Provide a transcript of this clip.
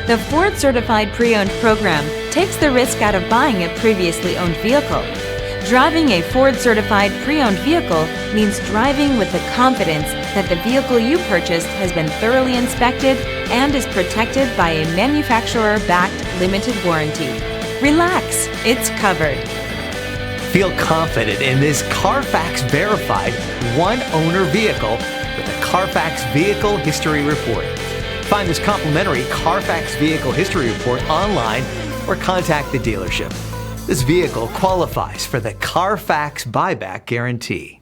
The Ford Certified Pre-Owned program takes the risk out of buying a previously owned vehicle. Driving a Ford Certified Pre-Owned vehicle means driving with the confidence that the vehicle you purchased has been thoroughly inspected and is protected by a manufacturer-backed limited warranty. Relax, it's covered. Feel confident in this Carfax verified one-owner vehicle with a Carfax Vehicle History Report. Find this complimentary Carfax Vehicle History Report online or contact the dealership. This vehicle qualifies for the Carfax Buyback Guarantee.